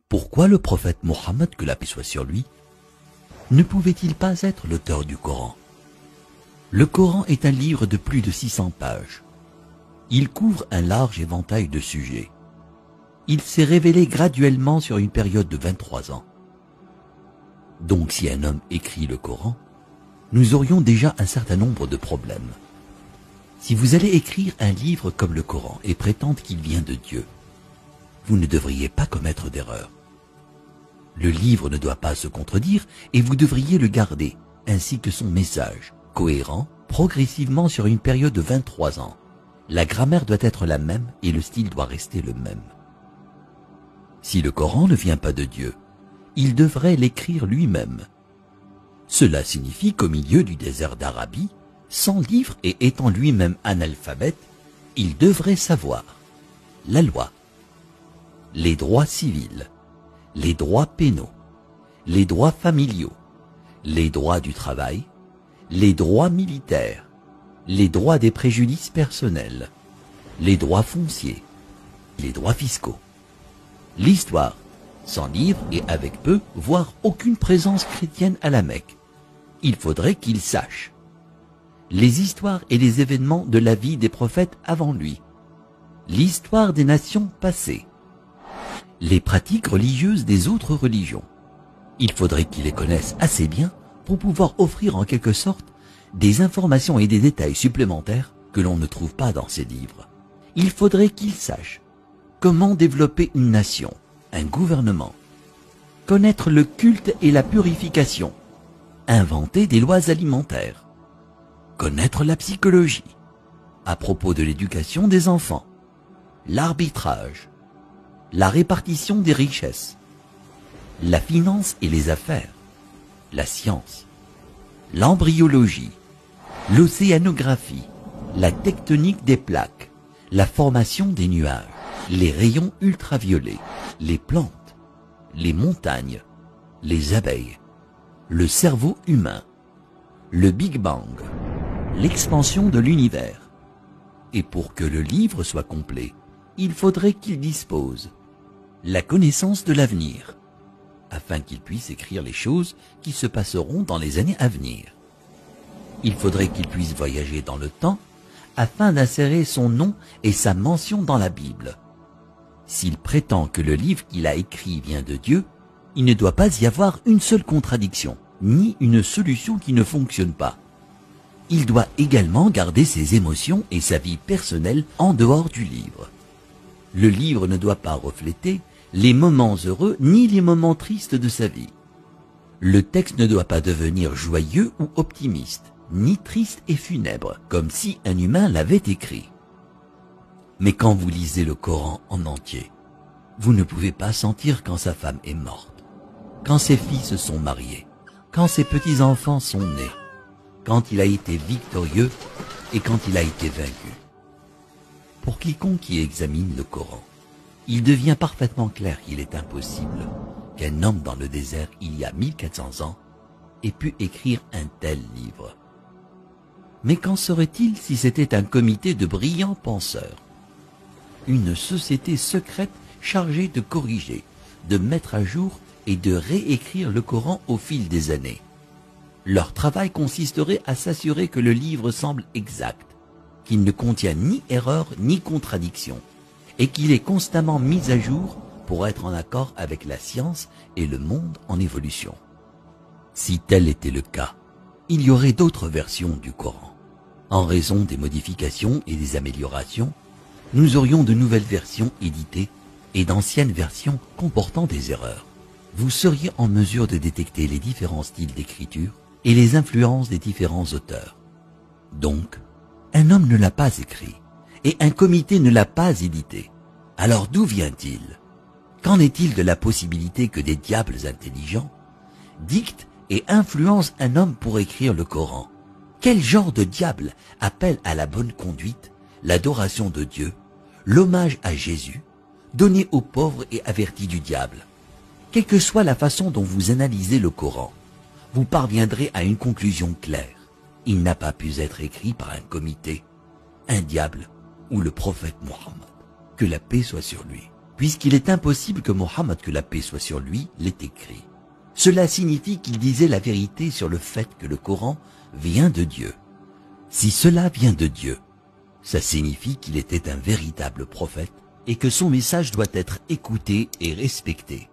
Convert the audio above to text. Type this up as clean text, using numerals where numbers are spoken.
Pourquoi le prophète Mohammed, que la paix soit sur lui, ne pouvait-il pas être l'auteur du Coran? Le Coran est un livre de plus de 600 pages. Il couvre un large éventail de sujets. Il s'est révélé graduellement sur une période de 23 ans. Donc si un homme écrit le Coran, nous aurions déjà un certain nombre de problèmes. Si vous allez écrire un livre comme le Coran et prétendre qu'il vient de Dieu, vous ne devriez pas commettre d'erreur. Le livre ne doit pas se contredire et vous devriez le garder, ainsi que son message, cohérent, progressivement sur une période de 23 ans. La grammaire doit être la même et le style doit rester le même. Si le Coran ne vient pas de Dieu, il devrait l'écrire lui-même. Cela signifie qu'au milieu du désert d'Arabie, sans livre et étant lui-même analphabète, il devrait savoir la loi, les droits civils, les droits pénaux, les droits familiaux, les droits du travail, les droits militaires, les droits des préjudices personnels, les droits fonciers, les droits fiscaux. L'histoire, sans livre et avec peu, voire aucune présence chrétienne à la Mecque. Il faudrait qu'il sache les histoires et les événements de la vie des prophètes avant lui, l'histoire des nations passées, les pratiques religieuses des autres religions. Il faudrait qu'il les connaisse assez bien pour pouvoir offrir en quelque sorte des informations et des détails supplémentaires que l'on ne trouve pas dans ces livres. Il faudrait qu'il sache comment développer une nation, un gouvernement, connaître le culte et la purification, inventer des lois alimentaires, connaître la psychologie, à propos de l'éducation des enfants, l'arbitrage, la répartition des richesses, la finance et les affaires, la science, l'embryologie, l'océanographie, la tectonique des plaques, la formation des nuages, les rayons ultraviolets, les plantes, les montagnes, les abeilles, le cerveau humain, le Big Bang, l'expansion de l'univers. Et pour que le livre soit complet, il faudrait qu'il dispose la connaissance de l'avenir, afin qu'il puisse écrire les choses qui se passeront dans les années à venir. Il faudrait qu'il puisse voyager dans le temps, afin d'insérer son nom et sa mention dans la Bible. S'il prétend que le livre qu'il a écrit vient de Dieu, il ne doit pas y avoir une seule contradiction, ni une solution qui ne fonctionne pas. Il doit également garder ses émotions et sa vie personnelle en dehors du livre. Le livre ne doit pas refléter les moments heureux ni les moments tristes de sa vie. Le texte ne doit pas devenir joyeux ou optimiste, ni triste et funèbre, comme si un humain l'avait écrit. Mais quand vous lisez le Coran en entier, vous ne pouvez pas sentir quand sa femme est morte, quand ses filles se sont mariées, quand ses petits-enfants sont nés, quand il a été victorieux et quand il a été vaincu. Pour quiconque qui examine le Coran, il devient parfaitement clair qu'il est impossible qu'un homme dans le désert il y a 1400 ans ait pu écrire un tel livre. Mais qu'en serait-il si c'était un comité de brillants penseurs, une société secrète chargée de corriger, de mettre à jour et de réécrire le Coran au fil des années? Leur travail consisterait à s'assurer que le livre semble exact, qu'il ne contient ni erreur ni contradiction, et qu'il est constamment mis à jour pour être en accord avec la science et le monde en évolution. Si tel était le cas, il y aurait d'autres versions du Coran. En raison des modifications et des améliorations, nous aurions de nouvelles versions éditées et d'anciennes versions comportant des erreurs. Vous seriez en mesure de détecter les différents styles d'écriture et les influences des différents auteurs. Donc, un homme ne l'a pas écrit et un comité ne l'a pas édité. Alors d'où vient-il? Qu'en est-il de la possibilité que des diables intelligents dictent et influencent un homme pour écrire le Coran? Quel genre de diable appelle à la bonne conduite, l'adoration de Dieu, l'hommage à Jésus, donné aux pauvres et averti du diable? Quelle que soit la façon dont vous analysez le Coran, vous parviendrez à une conclusion claire. Il n'a pas pu être écrit par un comité, un diable ou le prophète Mohammed, que la paix soit sur lui. puisqu'il est impossible que Mohammed, que la paix soit sur lui, l'ait écrit. Cela signifie qu'il disait la vérité sur le fait que le Coran vient de Dieu. Si cela vient de Dieu, ça signifie qu'il était un véritable prophète et que son message doit être écouté et respecté.